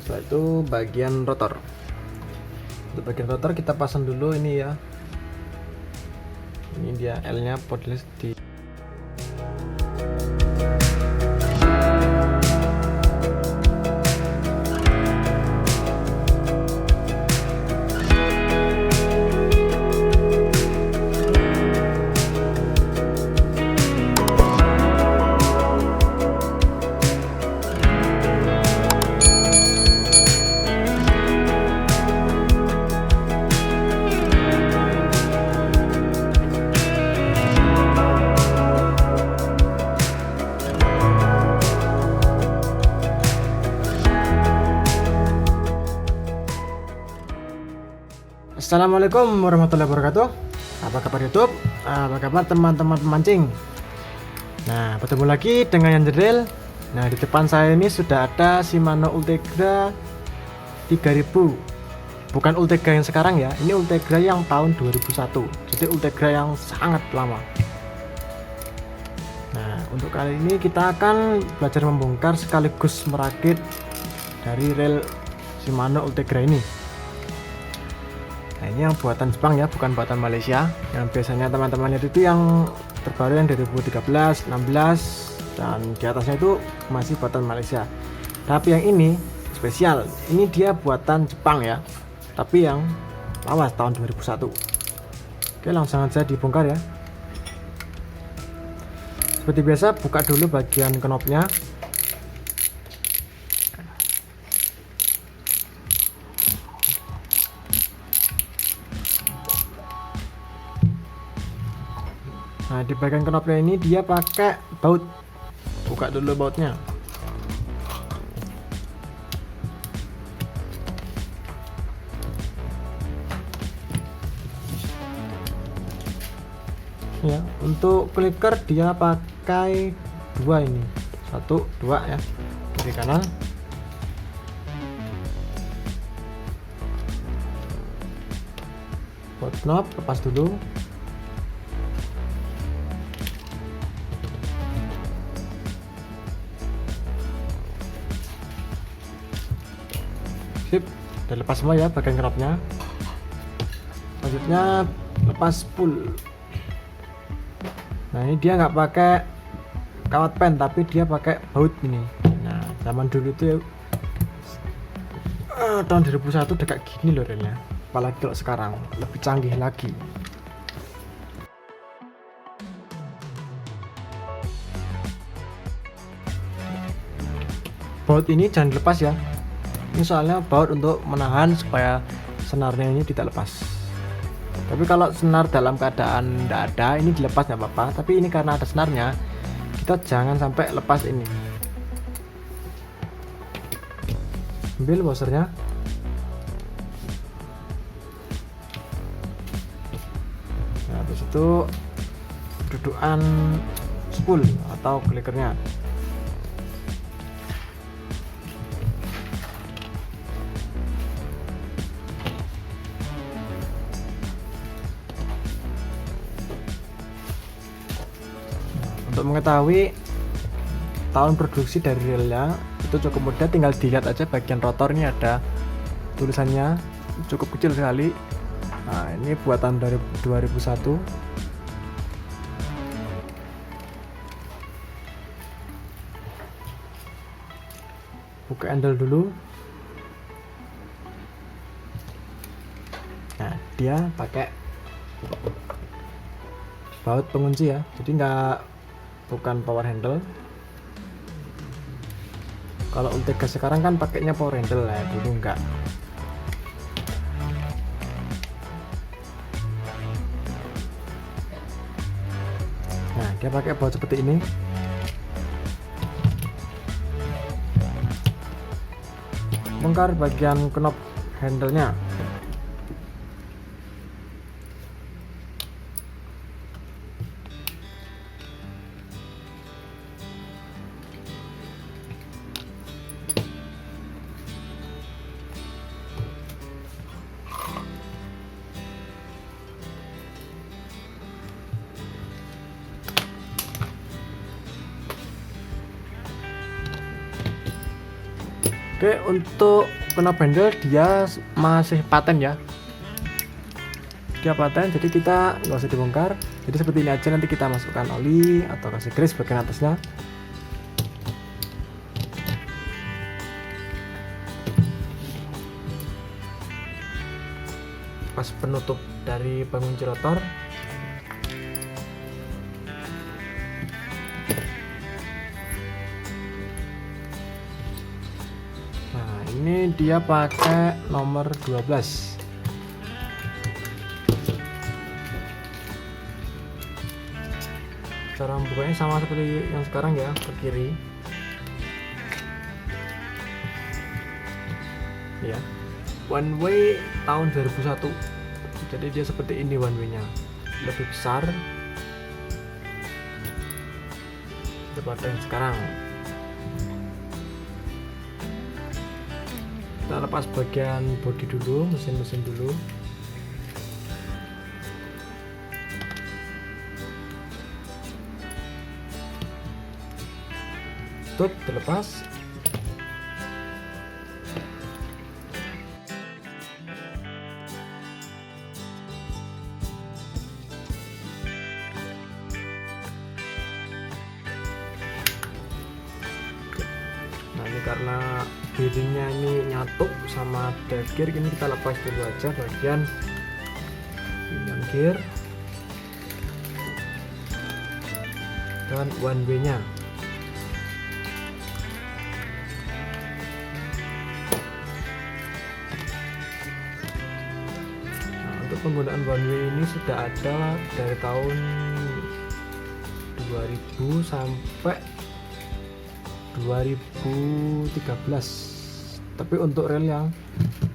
Setelah itu bagian rotor. Untuk bagian rotor kita pasang dulu ini ya. Ini dia L-nya portless di Assalamualaikum warahmatullahi wabarakatuh. Apa kabar YouTube? Apa kabar teman-teman pemancing? Nah, bertemu lagi dengan yang Jendril. Nah, di depan saya ini sudah ada Shimano Ultegra 3000. Bukan Ultegra yang sekarang ya, ini Ultegra yang tahun 2001. Jadi Ultegra yang sangat lama. Nah, untuk kali ini kita akan belajar membongkar sekaligus merakit dari reel Shimano Ultegra ini. Nah, ini yang buatan Jepang ya, bukan buatan Malaysia. Yang biasanya teman-teman itu yang terbaru yang 2013, 16 dan di atasnya itu masih buatan Malaysia. Tapi yang ini spesial. Ini dia buatan Jepang ya. Tapi yang lawas tahun 2001. Oke, langsung saja dibongkar ya. Seperti biasa, buka dulu bagian knopnya. Nah, di bagian knopnya ini dia pakai baut. Buka dulu bautnya. Ya, untuk clicker dia pakai dua ini. Satu, dua ya. Kiri kanan. Baut knob lepas dulu. Sip, udah lepas semua ya bagian knopnya. Selanjutnya lepas spool. Nah, ini dia nggak pakai kawat pen, tapi dia pakai baut ini. Nah, zaman dulu itu tahun 2001 udah kayak gini loh relnya. Apalagi kalau sekarang lebih canggih lagi. Baut ini jangan dilepas ya. Ini soalnya baut untuk menahan supaya senarnya ini tidak lepas. Tapi kalau senar dalam keadaan tidak ada, ini dilepas nggak apa-apa. Tapi ini karena ada senarnya, kita jangan sampai lepas ini. Ambil washernya. Nah, habis itu dudukan spool atau clickernya. Untuk mengetahui tahun produksi dari reelnya itu cukup mudah, tinggal dilihat aja bagian rotor ini ada tulisannya cukup kecil sekali. Nah, ini buatan dari 2001. Buka handle dulu. Nah, dia pakai baut pengunci ya, jadi bukan power handle. Kalau Ultegra sekarang kan pakainya power handle ya, dulu enggak. Nah, dia pakai baut seperti ini. Bongkar bagian knop handle-nya. Oke, untuk knop handle dia masih paten ya, dia paten, jadi kita nggak usah dibongkar. Jadi seperti ini aja, nanti kita masukkan oli atau kasih grease bagian atasnya. Pas penutup dari pengunci rotor. Nah, ini dia pakai nomor 12. Cara membukanya sama seperti yang sekarang ya, ke kiri ya. One way tahun 2001, jadi dia seperti ini one way nya, lebih besar daripada yang sekarang. Kita lepas bagian bodi dulu, mesin dulu. Tut, terlepas. Nah, ini karena bearingnya ini nyatu sama drive gear, ini kita lepas dulu aja bagian pinion gear dan one way nya. Penggunaan one way ini sudah ada dari tahun 2000 sampai 2013, tapi untuk rel yang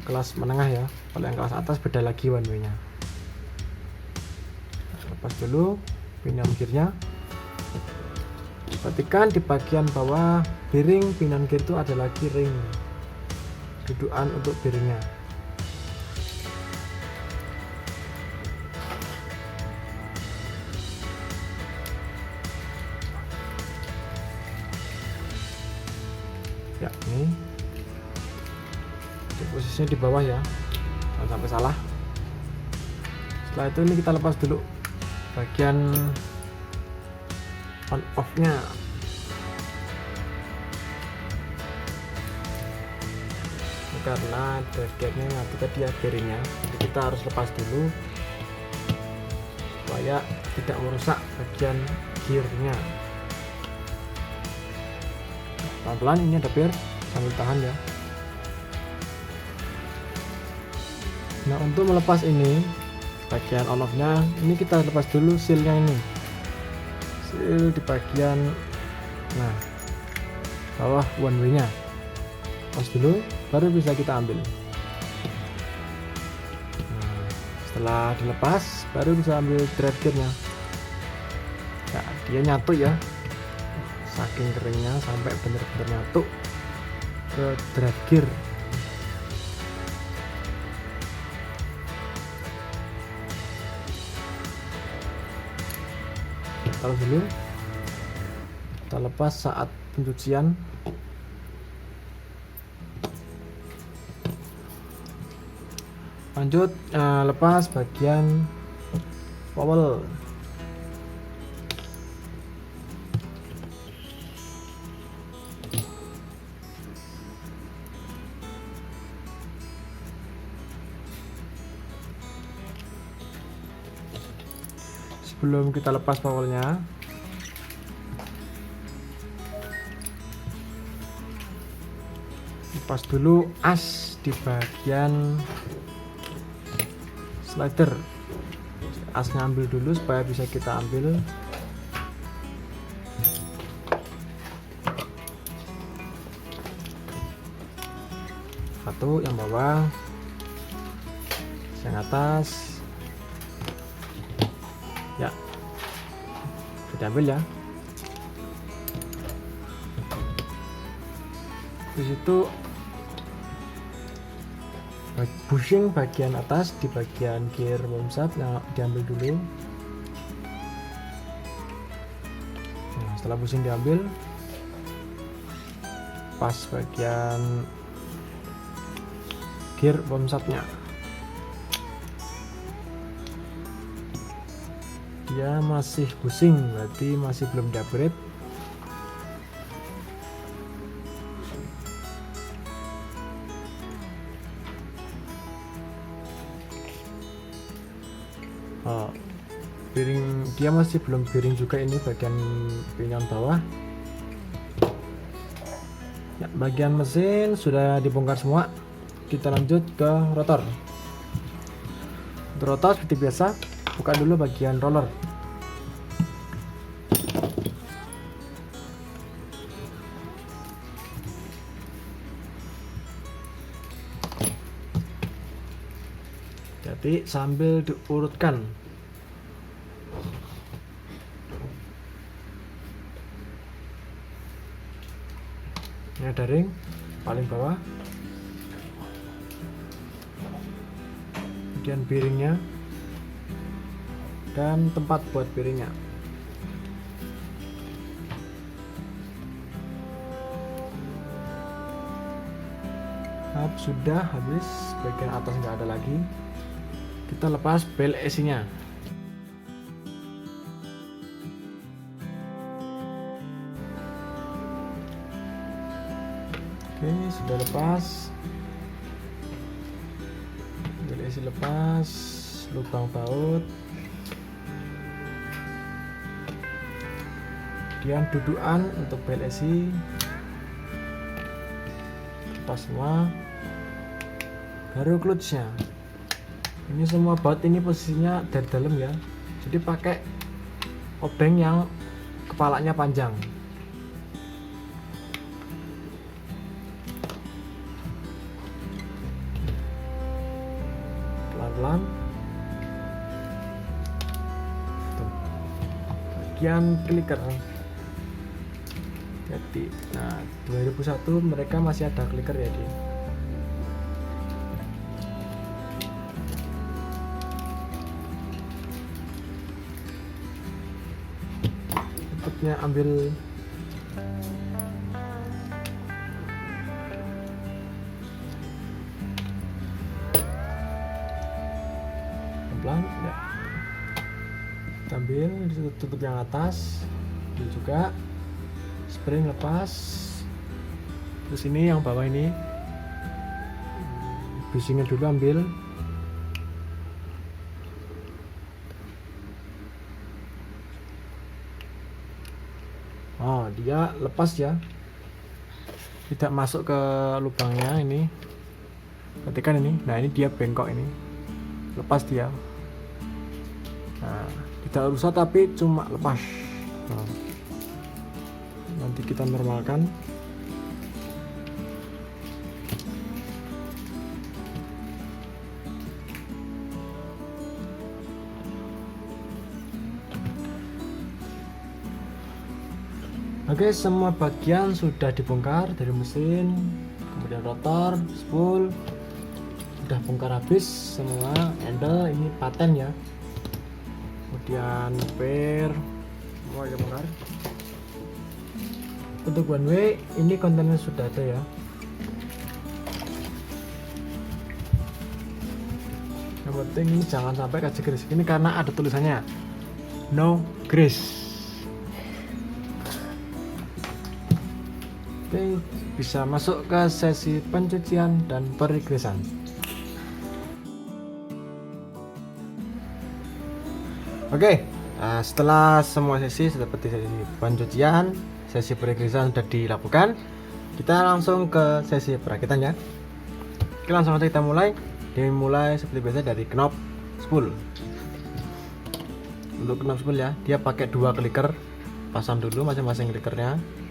kelas menengah ya. Kalau yang kelas atas beda lagi one way nya. Lepas dulu pinion gearnya. Perhatikan di bagian bawah bearing pinion gear itu ada lagi ring dudukan untuk bearingnya. Ya, ini posisinya di bawah ya, jangan sampai salah. Setelah itu ini kita lepas dulu bagian on off nya. Karena drive gear-nya nanti tadi ya bearingnya, jadi kita harus lepas dulu supaya tidak merusak bagian gearnya. Pelan-pelan, ini ada bear, sambil tahan ya. Nah, untuk melepas ini bagian on off nya, ini kita lepas dulu sealnya ini, seal di bagian bawah one way nya. Lepas dulu baru bisa kita ambil. Nah, setelah dilepas baru bisa ambil drive gear nya. Nah, dia nyatu ya, saking keringnya sampai benar-benar nyatu ke drive gear. Taruh dulu, kita lepas saat pencucian. Lanjut lepas bagian powel. Sebelum kita lepas powelnya, lepas dulu as di bagian slider. Asnya ambil dulu supaya bisa kita ambil. Satu yang bawah, yang atas. Ya, kita ambil ya. Di situ bushing bagian atas di bagian gear wormsat diambil dulu. Nah, setelah bushing diambil, pas bagian gear pomsatnya. Dia masih pusing, berarti masih belum di-upgrade. Oh, piring dia masih belum piring juga, ini bagian pinggang bawah. Ya, bagian mesin sudah dibongkar semua. Kita lanjut ke rotor. Untuk rotor seperti biasa, buka dulu bagian roller. Jadi sambil diurutkan. Ini ada ring paling bawah, kemudian piringnya dan tempat buat piringnya. Sudah habis, bagian atas nggak ada lagi. Kita lepas bel AC-nya. Oke, sudah lepas. Bel AC lepas, lubang baut. Kemudian dudukan untuk bel AC. Lepas semua. Baru clutch-nya. Ini semua baut ini posisinya dari dalam ya, jadi pakai obeng yang kepalanya panjang. Pelan-pelan. Bagian clicker. Jadi, nah 2001 mereka masih ada clicker ya dia. Ambil pelan ya, ambil tutup yang atas, ini juga spring lepas, terus ini yang bawah ini bisingnya dulu ambil. Oh, dia lepas ya, tidak masuk ke lubangnya ini. Perhatikan ini, nah ini dia bengkok ini, lepas dia. Nah, tidak rusak tapi cuma lepas. Nah, nanti kita normalkan. Oke, semua bagian sudah dibongkar dari mesin, kemudian rotor, spool sudah bongkar habis semua. Handle ini paten ya, kemudian per semua ya bongkar. Untuk one way ini kontennya sudah ada ya. Yang penting ini jangan sampai kasih grease ini karena ada tulisannya no grease. Oke, bisa masuk ke sesi pencucian dan perigresan. Oke, nah setelah semua sesi seperti sesi pencucian, sesi perigresan sudah dilakukan, kita langsung ke sesi perakitan ya. Oke, langsung saja kita mulai. Dimulai seperti biasa dari knop spool. Untuk knop spool ya, dia pakai 2 clicker. Pasang dulu masing-masing clickernya.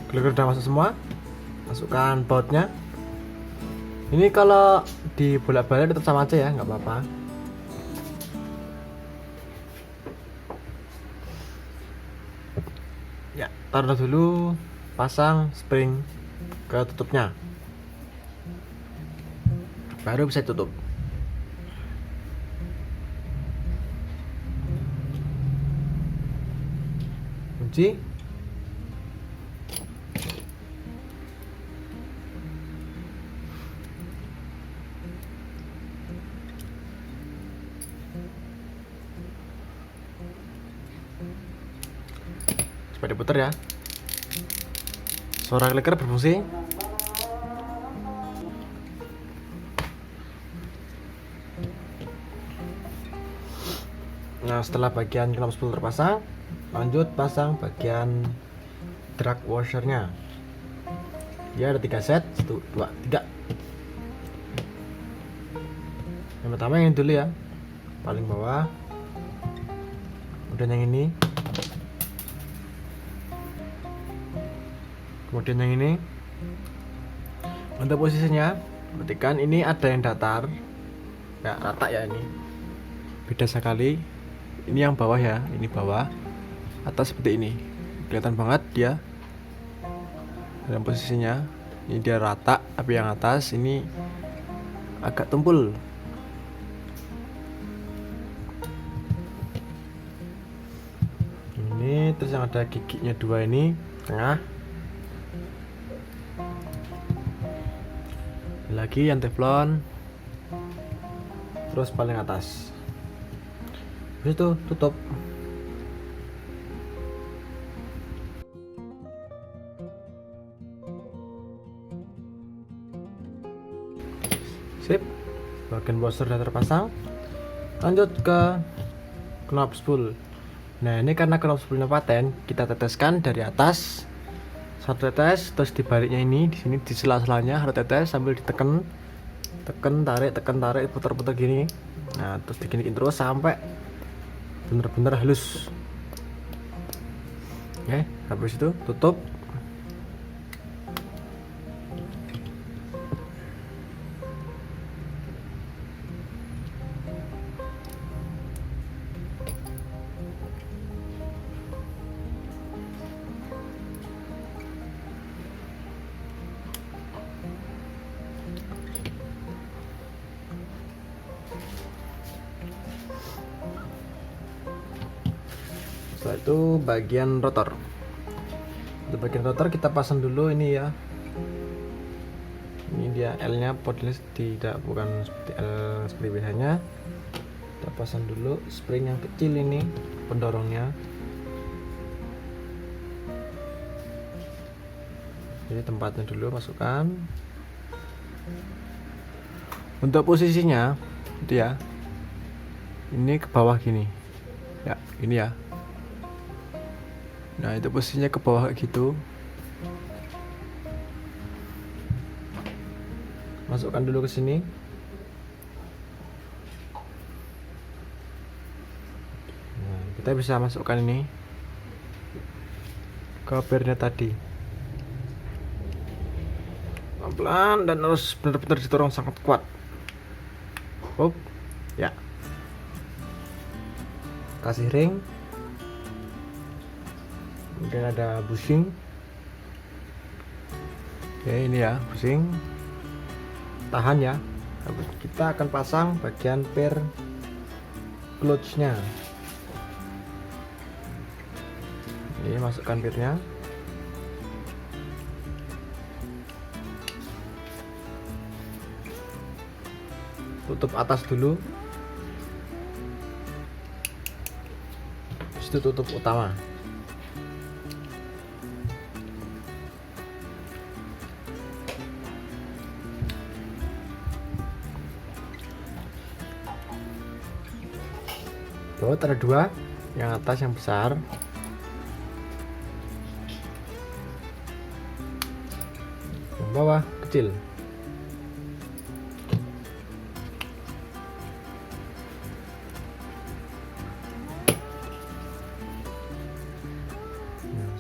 Gliker udah masuk semua, masukkan bautnya. Ini kalau dibolak-balik tetap sama aja ya, nggak apa-apa. Ya, taruh dulu, pasang spring ke tutupnya, baru bisa tutup. Kunci. Coba diputar ya. Suara clicker berfungsi. Nah, setelah bagian knob spool terpasang, lanjut pasang bagian drag washernya. Dia ada 3 set, 1, 2, 3. Yang pertama yang dulu ya, paling bawah. Kemudian yang ini. Kemudian yang ini. Untuk posisinya, perhatikan ini ada yang datar, ya rata ya ini. Beda sekali. Ini yang bawah ya, ini bawah. Atas seperti ini. Kelihatan banget dia. Dalam posisinya, ini dia rata, tapi yang atas ini agak tumpul. Ini terus yang ada giginya 2 ini tengah. Lagi yang teflon, terus paling atas. Habis itu tutup. Sip, bagian washer sudah terpasang. Lanjut ke knob spool. Nah, ini karena knob spoolnya paten, kita teteskan dari atas. Satu tetes, terus di baliknya ini, di sini di sela-selanya harus tetes sambil ditekan, tekan tarik, putar-putar gini. Nah, terus diginiin terus sampai bener-bener halus. Oke, habis itu tutup. Setelah itu bagian rotor. Untuk bagian rotor kita pasang dulu ini ya. Ini dia L-nya portnya tidak, bukan seperti L seperti biasanya. Kita pasang dulu spring yang kecil ini, pendorongnya. Jadi tempatnya dulu masukkan. Untuk posisinya itu ya. Ini ke bawah gini. Ya, ini ya. Nah, itu posisinya ke bawah kayak gitu. Masukkan dulu ke sini. Nah, kita bisa masukkan ini ke pernya tadi. Pelan-pelan dan harus benar-benar didorong sangat kuat. Up. Ya. Kasih ring. Kemudian ada bushing. Oke, ini ya bushing. Tahan ya. Kita akan pasang bagian per clutch-nya. Ini masukkan pernya. Tutup atas dulu. Terus itu tutup utama. Baut ada 2, yang atas yang besar. Yang bawah kecil.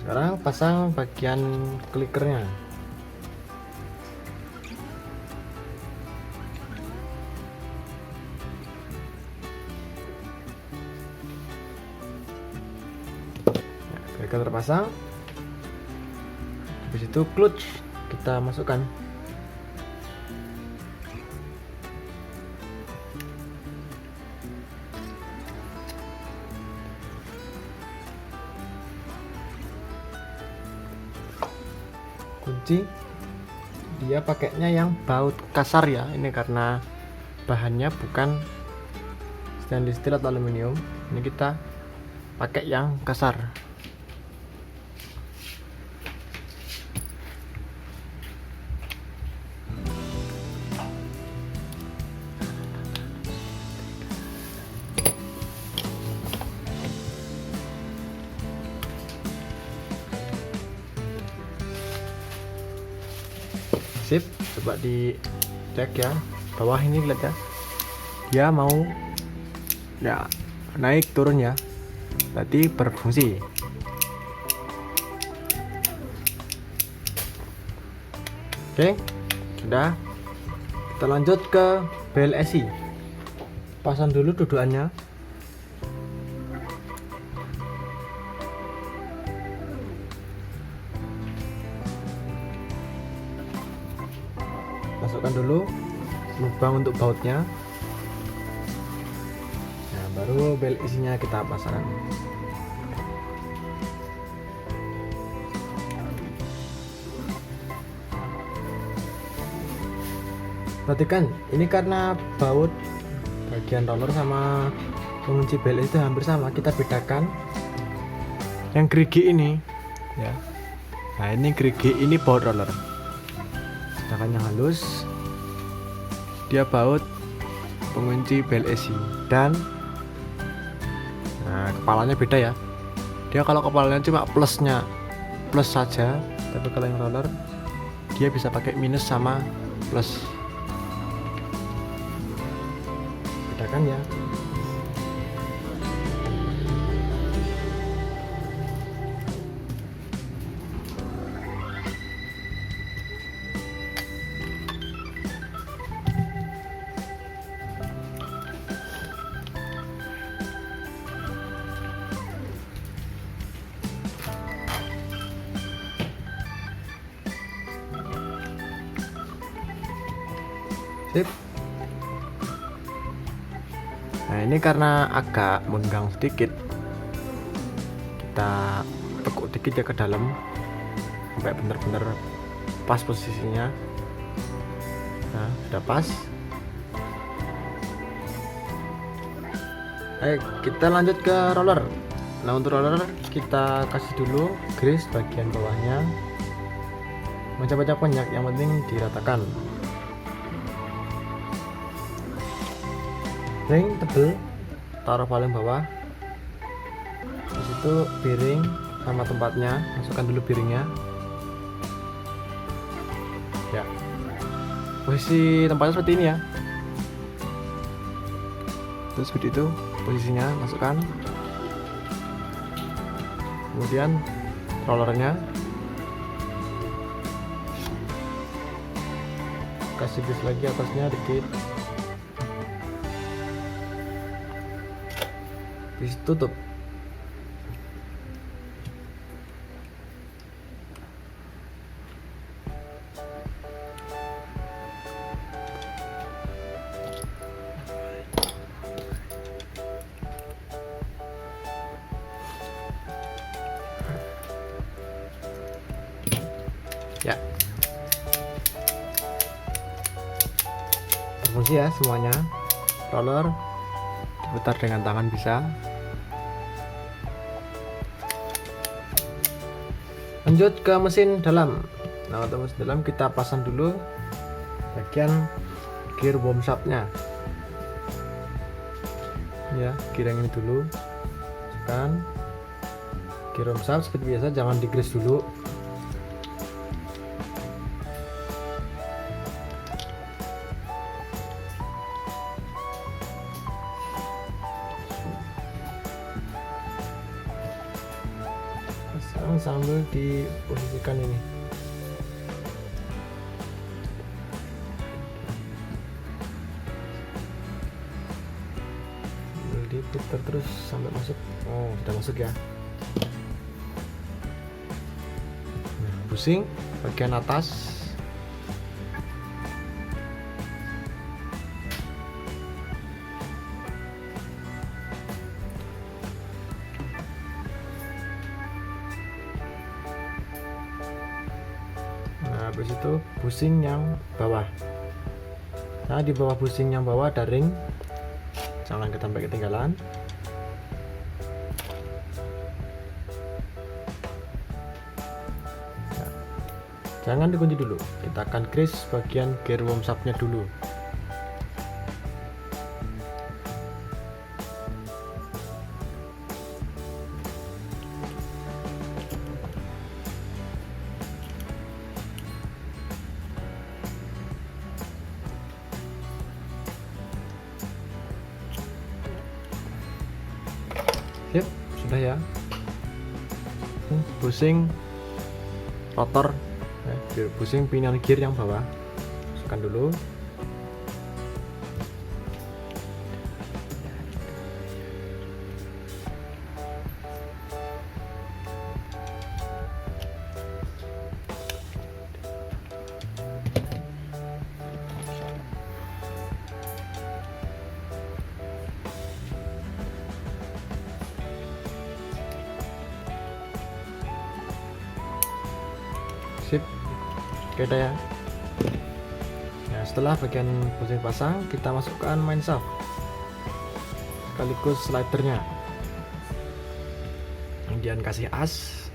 Sekarang pasang bagian klikernya. Kliker terpasang. Habis itu clutch kita masukkan. Kunci, dia pakainya yang baut kasar ya, ini karena bahannya bukan stainless steel atau aluminium, ini kita pakai yang kasar. Sip, coba dicek ya, bawah ini lihat ya, dia mau ya naik turun ya, berarti berfungsi. Oke, sudah. Kita lanjut ke BLSI. Pasang dulu dudukannya. Masukkan dulu lubang untuk bautnya. Nah, baru bel isinya kita pasang. Perhatikan, ini karena baut bagian roller sama pengunci bel itu hampir sama, kita bedakan. Yang gerigi ini ya. Nah, ini gerigi, ini baut roller. Sedangkan yang halus dia baut pengunci BLSI. Dan nah, kepalanya beda ya, dia kalau kepalanya cuma plus saja, tapi kalau yang roller dia bisa pakai minus sama plus. Bedakan ya. Sip. Nah, ini karena agak menggang sedikit, kita tekuk dikit ya ke dalam sampai benar-benar pas posisinya. Nah, sudah pas. Ayo kita lanjut ke roller. Nah, untuk roller kita kasih dulu grease bagian bawahnya, macam-macam banyak, yang penting diratakan. Ring tebel taruh paling bawah, di situ piring sama tempatnya, masukkan dulu piringnya ya. Posisi tempatnya seperti ini ya, terus seperti itu posisinya, masukkan. Kemudian rollernya kasih grease lagi atasnya dikit, terus tutup. Ya, berfungsi ya semuanya. Roller diputar dengan tangan bisa. Lanjut ke mesin dalam. Nah, untuk mesin dalam kita pasang dulu bagian gear worm shaftnya ya, gear yang ini dulu. Masukkan gear worm shaft seperti biasa, jangan digrease dulu. pasang sambil diposisikan ini. Diputar terus sampai masuk. Oh, sudah masuk ya. Nah, pusing bagian atas. Nah, habis itu busing yang bawah. Nah, di bawah busing yang bawah ada ring, jangan sampai ketinggalan. Nah, jangan dikunci dulu, kita akan grease bagian gear workshopnya dulu. Sip, sudah ya. Busing rotor, busing pinion gear yang bawah, masukkan dulu. Sip, oke dah ya. Nah, setelah bagian busing pasang, kita masukkan main shaft sekaligus slidernya. Kemudian kasih asnya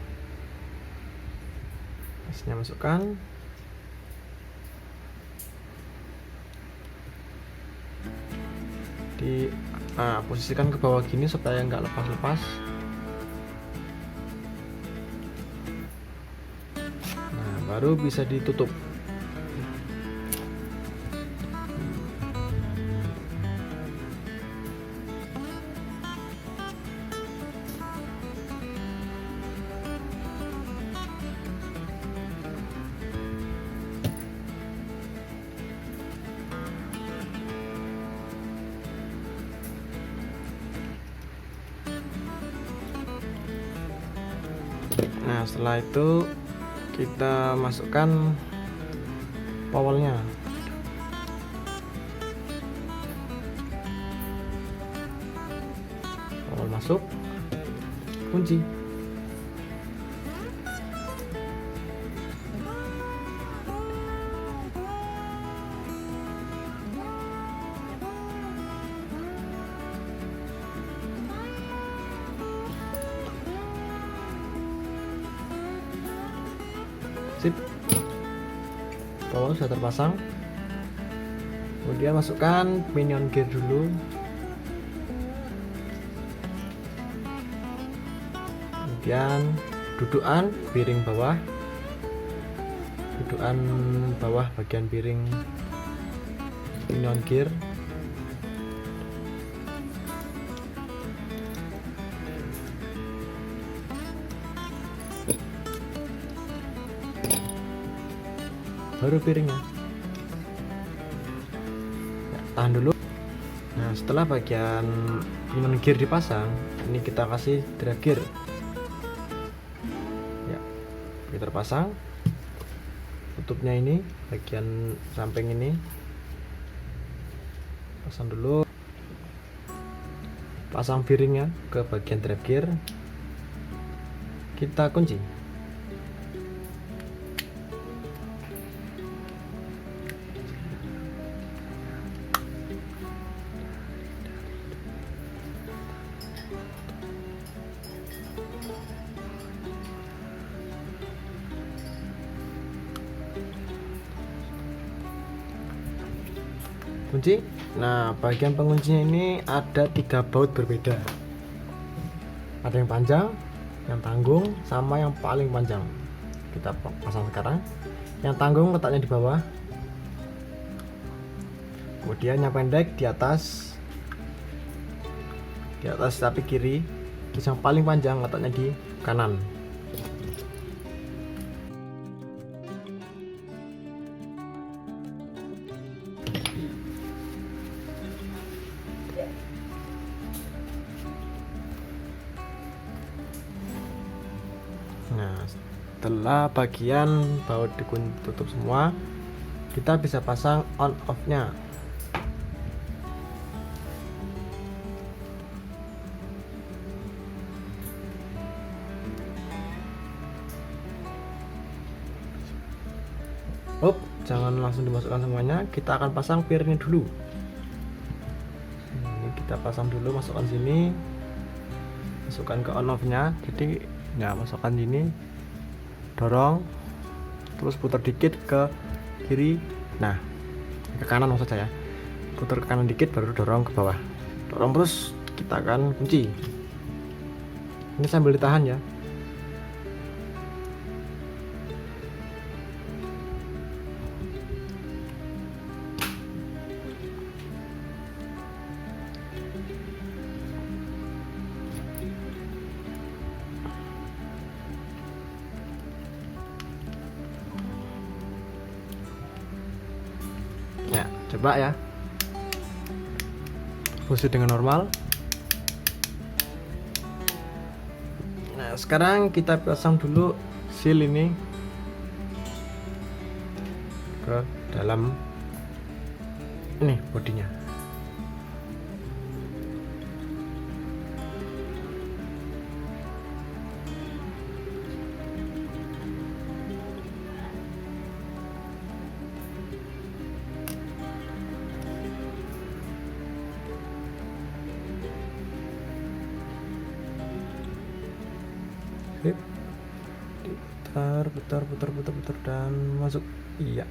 masukkan. Posisikan ke bawah gini supaya nggak lepas-lepas. Baru bisa ditutup. Nah, setelah itu kita masukkan powelnya. Powel masuk, kunci. Sip, powel sudah terpasang. Kemudian masukkan pinion gear dulu. Kemudian dudukan piring bawah, bagian piring pinion gear. Baru piringnya. Ya, tahan dulu. Nah, setelah bagian pinion gear dipasang, ini kita kasih drag gear. Ya, kita terpasang. Tutupnya ini, bagian samping ini, pasang dulu. Pasang piringnya ke bagian drag gear. Kita kunci. Kunci. Nah, bagian penguncinya ini ada 3 baut berbeda. Ada yang panjang, yang tanggung, sama yang paling panjang. Kita pasang sekarang. Yang tanggung letaknya di bawah. Kemudian yang pendek di atas. Di atas tapi kiri. Terus yang paling panjang letaknya di kanan. Nah, setelah bagian baut ditutup semua, kita bisa pasang on off nya. Jangan langsung dimasukkan semuanya, kita akan pasang pirnya dulu. Ini kita pasang dulu, masukkan sini, masukkan ke on off nya. Jadi ya, masukkan ini, dorong, terus putar dikit ke kiri, nah ke kanan maksud saya, putar ke kanan dikit baru dorong ke bawah, dorong terus kita akan kunci. Ini sambil ditahan ya. Ya, coba ya, fungsi dengan normal. Nah, sekarang kita pasang dulu seal ini ke dalam ini bodinya. Putar dan masuk. Iya,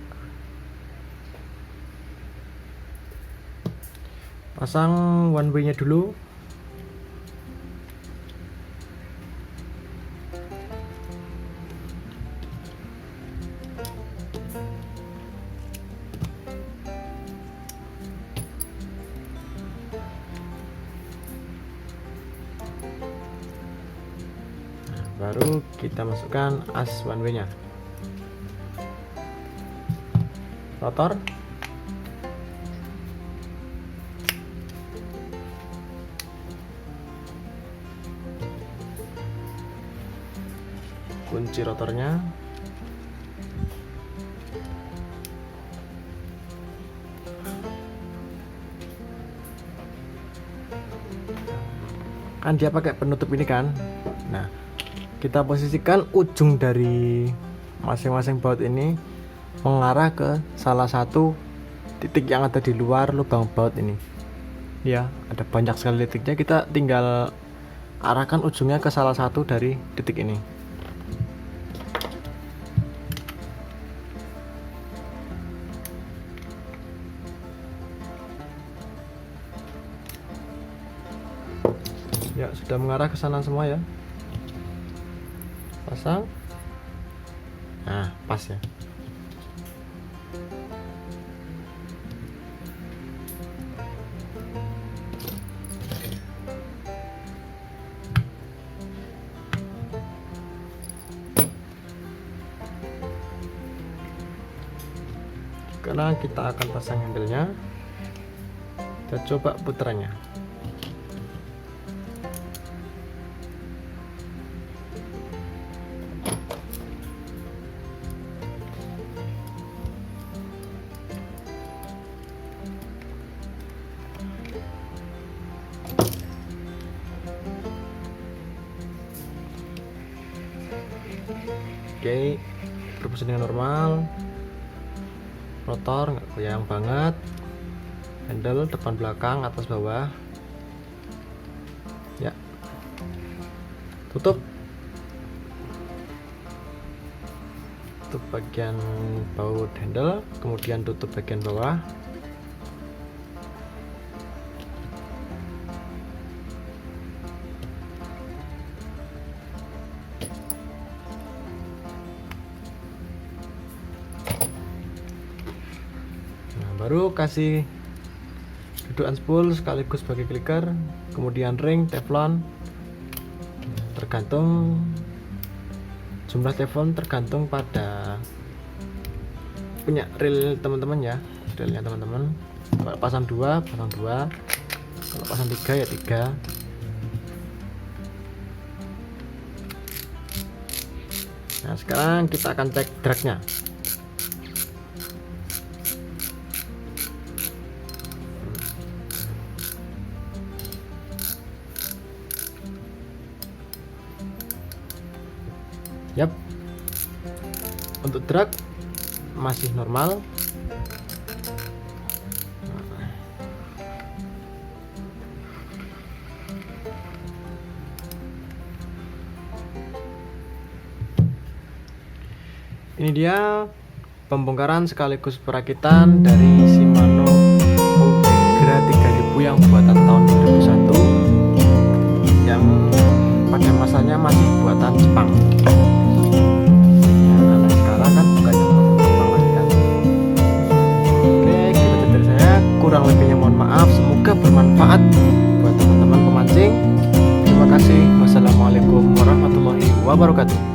pasang one way nya dulu. Baru kita masukkan as one way nya, rotor, kunci rotornya, kan dia pakai penutup ini kan. Nah, kita posisikan ujung dari masing-masing baut ini mengarah ke salah satu titik yang ada di luar lubang baut ini. Ya, ada banyak sekali titiknya, kita tinggal arahkan ujungnya ke salah satu dari titik ini. Ya, sudah mengarah ke sana semua ya. Pasang. Nah, pas ya. Sekarang kita akan pasang handle-nya. Kita coba putarannya. Oke, berfungsi dengan normal. Rotor nggak goyang banget. Handle depan belakang atas bawah. Ya, tutup bagian baut handle, kemudian tutup bagian bawah. Baru kasih dudukan spool sekaligus sebagai clicker, kemudian ring teflon, tergantung jumlah teflon, tergantung pada punya reel teman-teman ya, reelnya teman-teman. Kalau pasang 2 pasang 2, kalau pasang 3 ya 3. Nah, sekarang kita akan cek dragnya. Yap, untuk drag masih normal. Ini dia pembongkaran sekaligus perakitan dari Shimano Ultegra 3000 yang buatan tahun 2001, yang pada masanya masih buatan Jepang. Nah, sekarang kan bukan Jepang lagi kan. Oke, gitu dari saya. Kurang lebihnya mohon maaf. Semoga bermanfaat buat teman-teman pemancing. Terima kasih. Wassalamualaikum warahmatullahi wabarakatuh.